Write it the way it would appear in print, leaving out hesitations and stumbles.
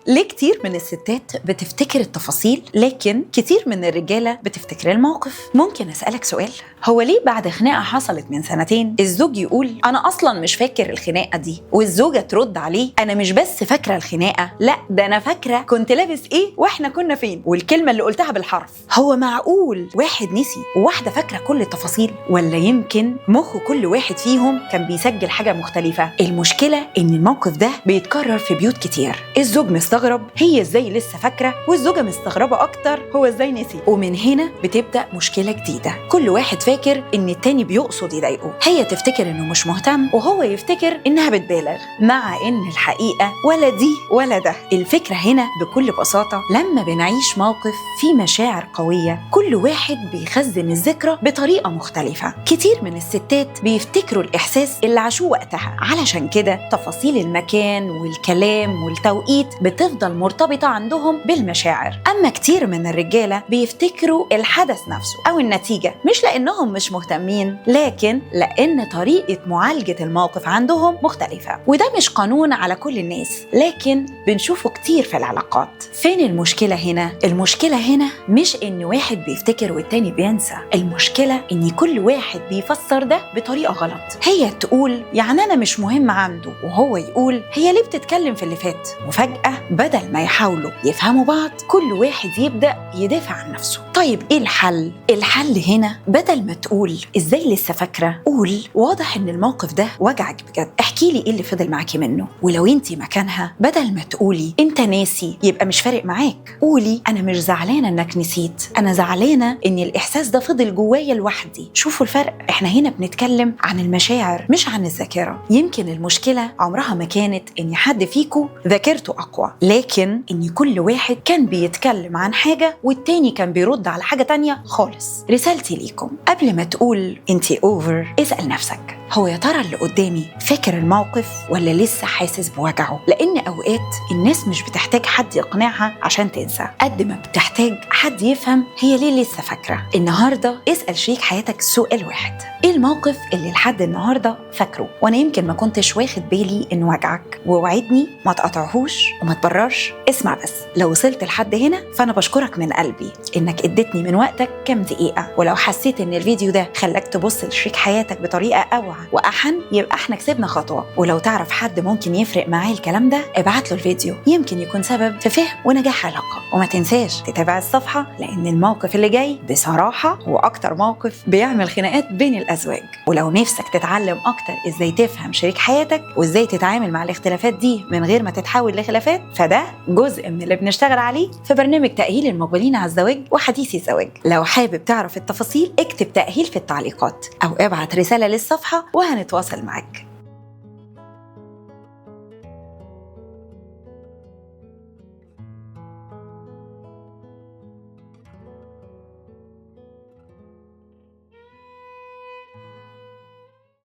ليه كتير من الستات بتفتكر التفاصيل لكن كتير من الرجالة بتفتكر الموقف؟ ممكن أسألك سؤال؟ هو ليه بعد خناقة حصلت من 2 الزوج يقول أنا أصلاً مش فاكر الخناقة دي، والزوجة ترد عليه أنا مش بس فاكرة الخناقة، لا ده أنا فاكرة كنت لابس إيه وإحنا كنا فين، والكلمة اللي قلتها بالحرف. هو معقول واحد نسي وواحدة فاكرة كل التفاصيل؟ ولا يمكن مخ كل واحد فيهم كان بيسجل حاجة مختلفة؟ المشكلة إن الموقف ده بيتكرر في بيوت كتير. الزوج مستغرب هي ازاي لسه فاكره، والزوجه مستغربه اكتر هو ازاي نسي. ومن هنا بتبدا مشكله جديده، كل واحد فاكر ان التاني بيقصد يضايقه، هي تفتكر انه مش مهتم وهو يفتكر انها بتبالغ، مع ان الحقيقه ولا دي ولا ده. الفكره هنا بكل بساطه لما بنعيش موقف فيه مشاعر قويه كل واحد بيخزن الذكرى بطريقه مختلفه. كتير من الستات بيفتكروا الاحساس اللي عاشوه وقتها، علشان كده تفاصيل المكان والكلام والتوقيت بتفضل مرتبطة عندهم بالمشاعر. أما كتير من الرجالة بيفتكروا الحدث نفسه أو النتيجة، مش لأنهم مش مهتمين لكن لأن طريقة معالجة الموقف عندهم مختلفة. وده مش قانون على كل الناس لكن بنشوفه كتير في العلاقات. فين المشكلة هنا؟ المشكلة هنا مش إن واحد بيفتكر والتاني بينسى، المشكلة إن كل واحد بيفسر ده بطريقة غلط. هي تقول يعني أنا مش مهم عنده، وهو يقول هي ليه بتتكلم في اللي فات، وفجأة بدل ما يحاولوا يفهموا بعض كل واحد يبدأ يدافع عن نفسه. طيب ايه الحل؟ الحل هنا بدل ما تقول ازاي لسه فاكرة، قول واضح ان الموقف ده وجعك بجد، احكي لي ايه اللي فضل معاكي منه. ولو انتي مكانها بدل ما تقولي انت ناسي يبقى مش فارق معاك، قولي انا مش زعلانة انك نسيت، انا زعلانة ان الاحساس ده فضل جوايا لوحدي. شوفوا الفرق، احنا هنا بنتكلم عن المشاعر مش عن الذاكرة. يمكن المشكلة عمرها ما كانت ان حد فيكو ذاكرته اقوى، لكن إن كل واحد كان بيتكلم عن حاجة والتاني كان بيرد على حاجة تانية خالص. رسالتي ليكم قبل ما تقول انتي اوفر، اسأل نفسك هو يا ترى اللي قدامي فاكر الموقف ولا لسه حاسس بوجعه؟ لأن أوقات الناس مش بتحتاج حد يقنعها عشان تنسى قد ما بتحتاج حد يفهم هي ليه لسه فاكرة. النهاردة اسأل شريك حياتك سؤال واحد، ايه الموقف اللي لحد النهاردة فاكره وانا يمكن ما كنتش واخد بالي انه وجعك، ووعدني ما تقطعهوش وما تبررش. اسمع بس، لو وصلت لحد هنا فانا بشكرك من قلبي انك اديتني من وقتك كام دقيقة، ولو حسيت ان الفيديو ده خلاك تبص لشريك حياتك بطريقة اوعى واحن يبقى احنا كسبنا خطوة. ولو تعرف حد ممكن يفرق معاه الكلام ده ابعت له الفيديو، يمكن يكون سبب في فهم ونجاح علاقة. وما تنساش تتابع الصفحة لان الموقف اللي جاي بصراحة هو اكتر موقف بيعمل خناقات بين الازواج. ولو نفسك تتعلم اكتر ازاي تفهم شريك حياتك وازاي تتعامل مع الاختلافات دي من غير ما تتحول لخلافات، فده جزء من اللي بنشتغل عليه في برنامج تأهيل المقبلين على الزواج وحديثي الزواج. لو حابب تعرف التفاصيل اكتب تأهيل في التعليقات او ابعت رسالة للصفحة وهنتواصل معك.